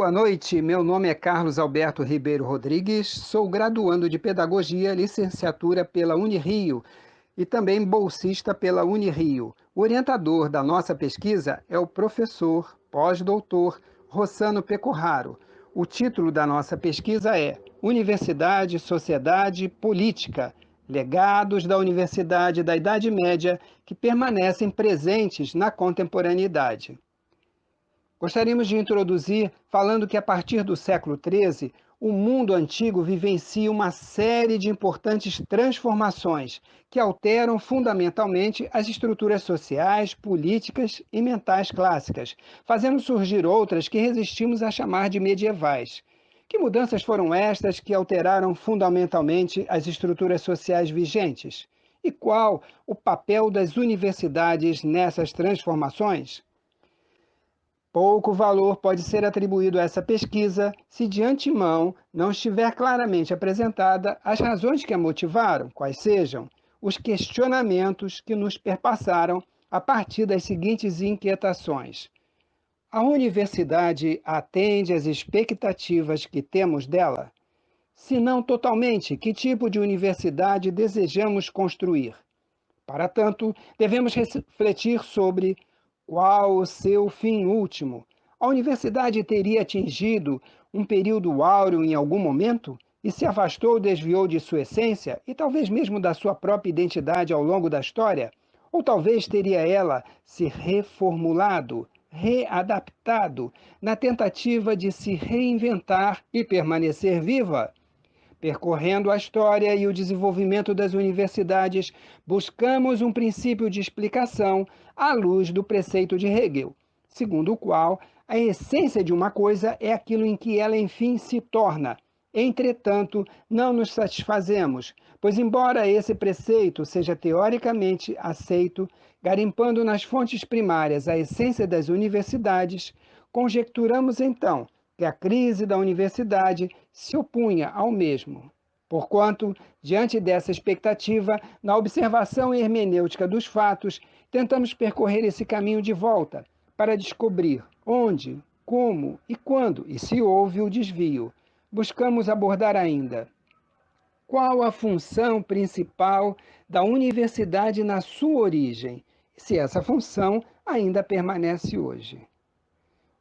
Boa noite, meu nome é Carlos Alberto Ribeiro Rodrigues, sou graduando de Pedagogia, licenciatura pela Unirio e também bolsista pela Unirio. O orientador da nossa pesquisa é o professor pós-doutor Rossano Pecoraro. O título da nossa pesquisa é Universidade, Sociedade, Política, legados da Universidade da Idade Média que permanecem presentes na contemporaneidade. Gostaríamos de introduzir falando que, a partir do século XIII, o mundo antigo vivencia uma série de importantes transformações que alteram fundamentalmente as estruturas sociais, políticas e mentais clássicas, fazendo surgir outras que resistimos a chamar de medievais. Que mudanças foram estas que alteraram fundamentalmente as estruturas sociais vigentes? E qual o papel das universidades nessas transformações? Pouco valor pode ser atribuído a essa pesquisa se de antemão não estiver claramente apresentada as razões que a motivaram, quais sejam os questionamentos que nos perpassaram a partir das seguintes inquietações. A universidade atende às expectativas que temos dela? Se não totalmente, que tipo de universidade desejamos construir? Para tanto, devemos refletir sobre qual o seu fim último. A universidade teria atingido um período áureo em algum momento e se afastou ou desviou de sua essência e talvez mesmo da sua própria identidade ao longo da história? Ou talvez teria ela se reformulado, readaptado, na tentativa de se reinventar e permanecer viva? Percorrendo a história e o desenvolvimento das universidades, buscamos um princípio de explicação à luz do preceito de Hegel, segundo o qual a essência de uma coisa é aquilo em que ela, enfim, se torna. Entretanto, não nos satisfazemos, pois, embora esse preceito seja teoricamente aceito, garimpando nas fontes primárias a essência das universidades, conjecturamos então que a crise da universidade se opunha ao mesmo. Porquanto, diante dessa expectativa, na observação e hermenêutica dos fatos, tentamos percorrer esse caminho de volta para descobrir onde, como e quando, e se houve o desvio. Buscamos abordar ainda qual a função principal da universidade na sua origem, e se essa função ainda permanece hoje.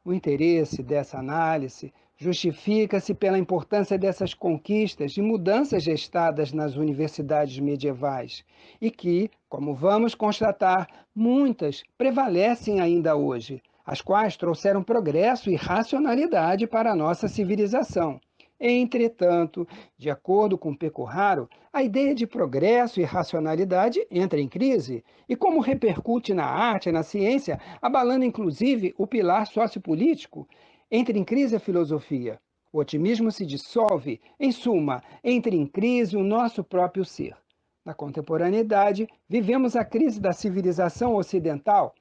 O interesse dessa análise justifica-se pela importância dessas conquistas e mudanças gestadas nas universidades medievais e que, como vamos constatar, muitas prevalecem ainda hoje, as quais trouxeram progresso e racionalidade para a nossa civilização. Entretanto, de acordo com Pecoraro, a ideia de progresso e racionalidade entra em crise, e como repercute na arte e na ciência, abalando inclusive o pilar sociopolítico, entra em crise a filosofia. O otimismo se dissolve, em suma, entra em crise o nosso próprio ser. Na contemporaneidade, vivemos a crise da civilização ocidental,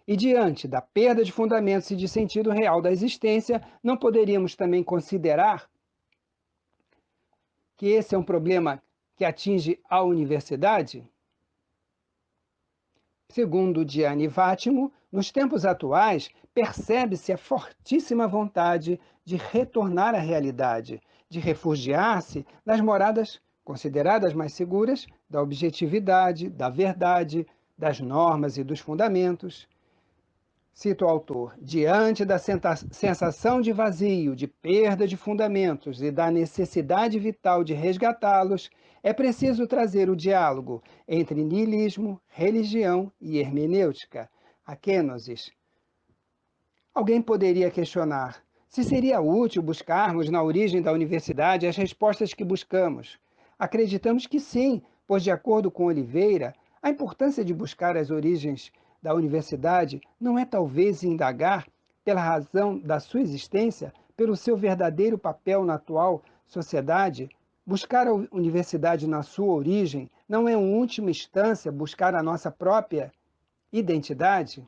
e diante da perda de fundamentos e de sentido real da existência, não poderíamos também considerar que esse é um problema que atinge a universidade? Segundo Gianni Vattimo, nos tempos atuais, percebe-se a fortíssima vontade de retornar à realidade, de refugiar-se nas moradas consideradas mais seguras da objetividade, da verdade, das normas e dos fundamentos. Cito o autor: diante da sensação de vazio, de perda de fundamentos e da necessidade vital de resgatá-los, é preciso trazer o diálogo entre niilismo, religião e hermenêutica, a kenosis. Alguém poderia questionar se seria útil buscarmos na origem da universidade as respostas que buscamos. Acreditamos que sim, pois, de acordo com Oliveira, a importância de buscar as origens da universidade não é talvez indagar pela razão da sua existência, pelo seu verdadeiro papel na atual sociedade. Buscar a universidade na sua origem não é, em última instância, buscar a nossa própria identidade?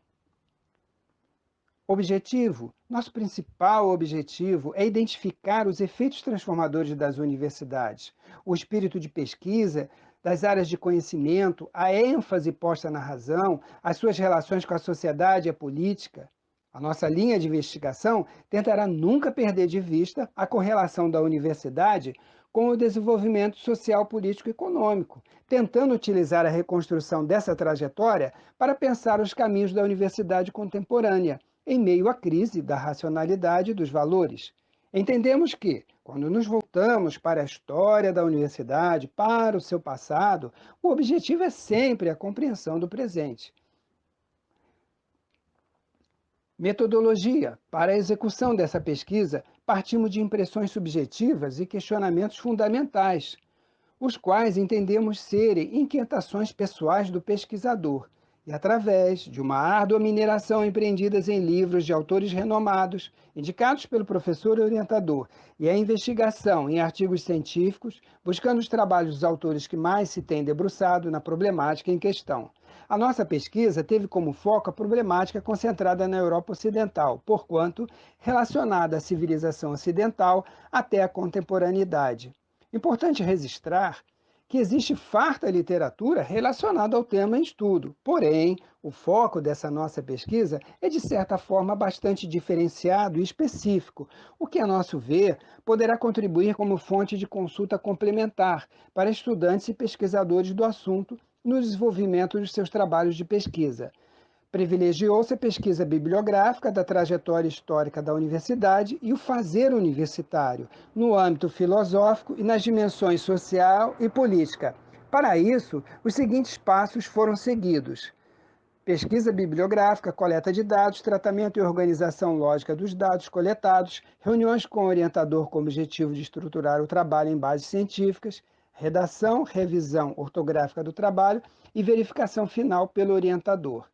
Objetivo. Nosso principal objetivo é identificar os efeitos transformadores das universidades, o espírito de pesquisa das áreas de conhecimento, a ênfase posta na razão, as suas relações com a sociedade e a política. A nossa linha de investigação tentará nunca perder de vista a correlação da universidade com o desenvolvimento social, político e econômico, tentando utilizar a reconstrução dessa trajetória para pensar os caminhos da universidade contemporânea, em meio à crise da racionalidade dos valores. Entendemos que, quando nos voltamos para a história da universidade, para o seu passado, o objetivo é sempre a compreensão do presente. Metodologia. Para a execução dessa pesquisa, partimos de impressões subjetivas e questionamentos fundamentais, os quais entendemos serem inquietações pessoais do pesquisador, e através de uma árdua mineração empreendida em livros de autores renomados, indicados pelo professor orientador, e a investigação em artigos científicos, buscando os trabalhos dos autores que mais se têm debruçado na problemática em questão. A nossa pesquisa teve como foco a problemática concentrada na Europa Ocidental, porquanto relacionada à civilização ocidental até a contemporaneidade. Importante registrar que existe farta literatura relacionada ao tema em estudo. Porém, o foco dessa nossa pesquisa é, de certa forma, bastante diferenciado e específico, o que, a nosso ver, poderá contribuir como fonte de consulta complementar para estudantes e pesquisadores do assunto no desenvolvimento de seus trabalhos de pesquisa. Privilegiou-se a pesquisa bibliográfica da trajetória histórica da universidade e o fazer universitário, no âmbito filosófico e nas dimensões social e política. Para isso, os seguintes passos foram seguidos: pesquisa bibliográfica, coleta de dados, tratamento e organização lógica dos dados coletados, reuniões com o orientador com o objetivo de estruturar o trabalho em bases científicas, redação, revisão ortográfica do trabalho e verificação final pelo orientador.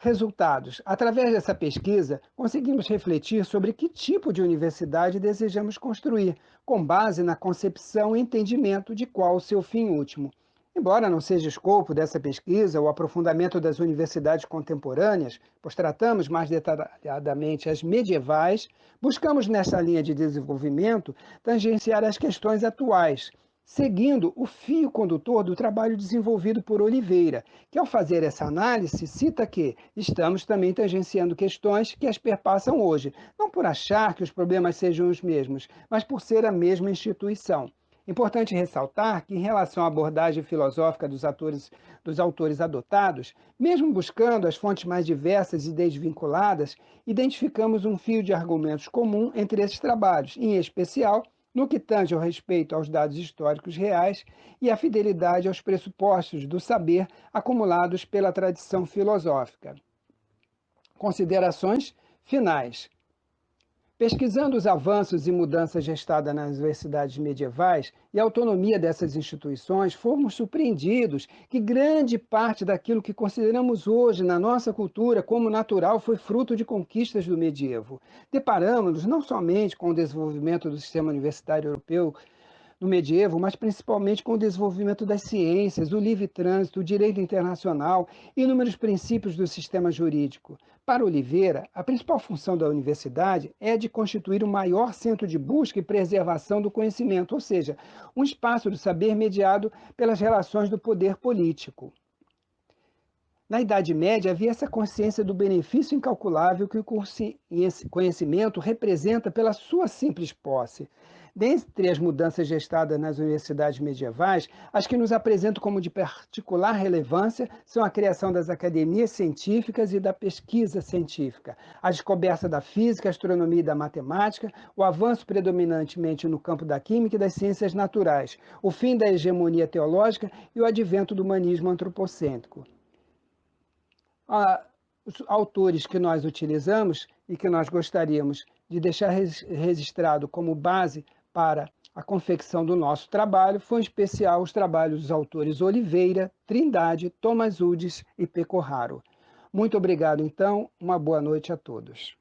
Resultados. Através dessa pesquisa, conseguimos refletir sobre que tipo de universidade desejamos construir, com base na concepção e entendimento de qual o seu fim último. Embora não seja escopo dessa pesquisa o aprofundamento das universidades contemporâneas, pois tratamos mais detalhadamente as medievais, buscamos nessa linha de desenvolvimento tangenciar as questões atuais, seguindo o fio condutor do trabalho desenvolvido por Oliveira, que, ao fazer essa análise, cita que estamos também tangenciando questões que as perpassam hoje, não por achar que os problemas sejam os mesmos, mas por ser a mesma instituição. Importante ressaltar que, em relação à abordagem filosófica dos autores adotados, mesmo buscando as fontes mais diversas e desvinculadas, identificamos um fio de argumentos comum entre esses trabalhos, em especial no que tange ao respeito aos dados históricos reais e à fidelidade aos pressupostos do saber acumulados pela tradição filosófica. Considerações finais. Pesquisando os avanços e mudanças gestadas nas universidades medievais e a autonomia dessas instituições, fomos surpreendidos que grande parte daquilo que consideramos hoje na nossa cultura como natural foi fruto de conquistas do medievo. Deparamos-nos não somente com o desenvolvimento do sistema universitário europeu no medievo, mas principalmente com o desenvolvimento das ciências, do livre trânsito, o direito internacional e inúmeros princípios do sistema jurídico. Para Oliveira, a principal função da universidade é a de constituir o maior centro de busca e preservação do conhecimento, ou seja, um espaço do saber mediado pelas relações do poder político. Na Idade Média, havia essa consciência do benefício incalculável que o conhecimento representa pela sua simples posse. Dentre as mudanças gestadas nas universidades medievais, as que nos apresentam como de particular relevância são a criação das academias científicas e da pesquisa científica, a descoberta da física, astronomia e da matemática, o avanço predominantemente no campo da química e das ciências naturais, o fim da hegemonia teológica e o advento do humanismo antropocêntrico. Os autores que nós utilizamos e que nós gostaríamos de deixar registrado como base para a confecção do nosso trabalho foi em especial os trabalhos dos autores Oliveira, Trindade, Thomas Udis e Pecoraro. Muito obrigado, então, uma boa noite a todos.